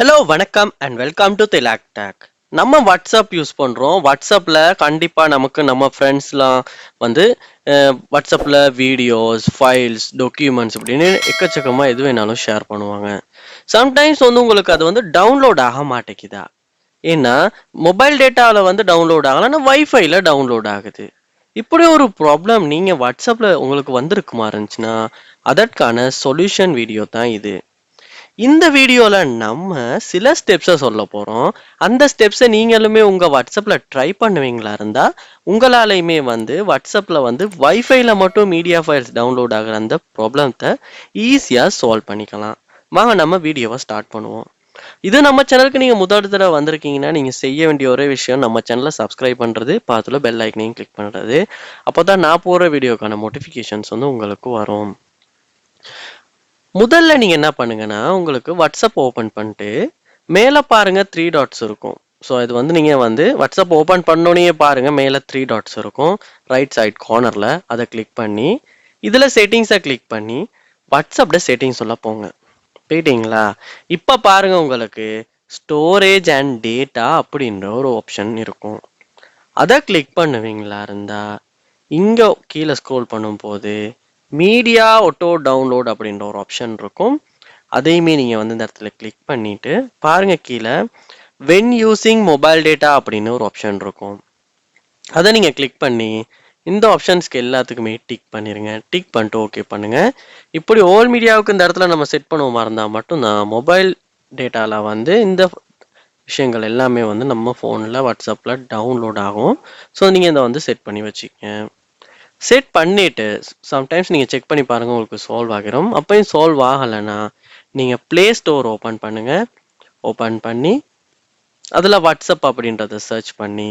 Hello வணக்கம் and welcome to Thilak take. நம்ம WhatsApp use பண்ணுறோம். வாட்ஸ்அப்பில் கண்டிப்பாக நமக்கு நம்ம ஃப்ரெண்ட்ஸ்லாம் வந்து வாட்ஸ்அப்பில் வீடியோஸ், ஃபைல்ஸ், டாக்குமெண்ட்ஸ் இப்படின்னு எக்கச்சக்கமாக எது வேணாலும் ஷேர் பண்ணுவாங்க. சம்டைம்ஸ் வந்து உங்களுக்கு அது வந்து டவுன்லோட் ஆக மாட்டேங்குதா? ஏன்னா மொபைல் டேட்டாவில் வந்து டவுன்லோட் ஆகலைன்னா வைஃபைல டவுன்லோட் ஆகுது. இப்படி ஒரு ப்ராப்ளம் நீங்கள் வாட்ஸ்அப்பில் உங்களுக்கு வந்திருக்குமா இருந்துச்சுன்னா அதற்கான சொல்யூஷன் வீடியோ தான் இது. இந்த வீடியோல நம்ம சில ஸ்டெப்ஸை சொல்ல போறோம். அந்த ஸ்டெப்ஸை நீங்களுமே உங்க வாட்ஸ்அப்ல ட்ரை பண்ணுவீங்களா இருந்தா உங்களாலையுமே வந்து வாட்ஸ்அப்ல வந்து வைஃபைல மட்டும் மீடியா ஃபைல்ஸ் டவுன்லோட் ஆகிற அந்த ப்ராப்ளத்தை ஈஸியா சால்வ் பண்ணிக்கலாம். வாங்க நம்ம வீடியோவை ஸ்டார்ட் பண்ணுவோம். இது நம்ம சேனலுக்கு நீங்க முதல் தடவை வந்திருக்கீங்கன்னா நீங்க செய்ய வேண்டிய ஒரே விஷயம் நம்ம சேனலை சப்ஸ்கிரைப் பண்றது, பார்த்துல பெல் ஐக்கனையும் கிளிக் பண்றது. அப்போதான் நான் போற வீடியோக்கான நோட்டிஃபிகேஷன்ஸ் வந்து உங்களுக்கு வரும். முதல்ல நீங்க என்ன பண்ணுங்கன்னா உங்களுக்கு வாட்ஸ்அப் ஓபன் பண்ணிட்டு மேல பாருங்க 3 டாட்ஸ் இருக்கும். ஸோ இது வந்து நீங்க வந்து வாட்ஸ்அப் ஓபன் பண்ணோன்னே பாருங்க மேல 3 டாட்ஸ் இருக்கும் ரைட் சைட் கார்னர்ல. அதை கிளிக் பண்ணி இதுல செட்டிங்ஸை கிளிக் பண்ணி வாட்ஸ்அப்ல செட்டிங்ஸ் உள்ள போங்க. போயிட்டீங்களா? இப்ப பாருங்க உங்களுக்கு ஸ்டோரேஜ் அண்ட் டேட்டா அப்படின்ற ஒரு ஆப்ஷன் இருக்கும். அதை கிளிக் பண்ணுவீங்களா இருந்தா இங்க கீழே ஸ்க்ரோல் பண்ணும்போது மீடியா ஆட்டோ டவுன்லோட் அப்படின்ற ஒரு ஆப்ஷன் இருக்கும். அதையுமே நீங்கள் வந்து இந்த இடத்துல கிளிக் பண்ணிட்டு பாருங்க கீழே வென் யூசிங் மொபைல் டேட்டா அப்படின்னு ஒரு ஆப்ஷன் இருக்கும். அதை நீங்கள் கிளிக் பண்ணி இந்த ஆப்ஷன்ஸ்க்கு எல்லாத்துக்குமே டிக் பண்ணிடுங்க. டிக் பண்ணிட்டு ஓகே பண்ணுங்க. இப்படி ஓல் மீடியாவுக்கு இந்த இடத்துல நம்ம செட் பண்ணுவோமா இருந்தால் மட்டும்தான் மொபைல் டேட்டாவில் வந்து இந்த விஷயங்கள் எல்லாமே வந்து நம்ம ஃபோனில் வாட்ஸ்அப்பில் டவுன்லோட் ஆகும். ஸோ நீங்கள் இதை வந்து செட் பண்ணி வச்சுக்கங்க. செட் பண்ணிட்டு சம்டைம்ஸ் நீங்கள் செக் பண்ணி பாருங்கள் உங்களுக்கு சால்வ் ஆகிரும். அப்பயும் சால்வ் ஆகலைன்னா நீங்கள் ப்ளே ஸ்டோர் ஓப்பன் பண்ணுங்கள். ஓப்பன் பண்ணி அதில் வாட்ஸ்அப் அப்படின்றத சர்ச் பண்ணி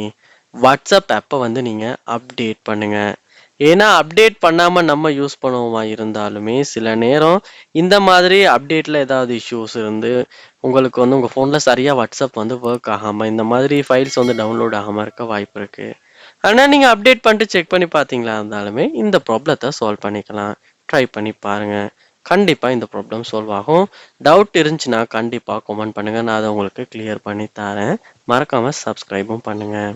வாட்ஸ்அப் ஆப்பை வந்து நீங்கள் அப்டேட் பண்ணுங்கள். ஏன்னா அப்டேட் பண்ணாமல் நம்ம யூஸ் பண்ணுவோமா இருந்தாலுமே சில நேரம் இந்த மாதிரி அப்டேட்டில் ஏதாவது இஷ்யூஸ் இருந்து உங்களுக்கு வந்து உங்கள் ஃபோனில் சரியாக வாட்ஸ்அப் வந்து ஒர்க் ஆகாமல் இந்த மாதிரி ஃபைல்ஸ் வந்து டவுன்லோட் ஆகாமல் இருக்க வாய்ப்பு இருக்குது. ஆனால் நீங்கள் அப்டேட் பண்ணிட்டு செக் பண்ணி பார்த்தீங்களா இருந்தாலுமே இந்த ப்ராப்ளத்தை சால்வ் பண்ணிக்கலாம். ட்ரை பண்ணி பாருங்கள். கண்டிப்பாக இந்த ப்ராப்ளம் சால்வ் ஆகும். டவுட் இருந்துச்சுன்னா கண்டிப்பாக கமெண்ட் பண்ணுங்கள். நான் அதை உங்களுக்கு கிளியர் பண்ணி தரேன். மறக்காமல் சப்ஸ்கிரைபும் பண்ணுங்கள்.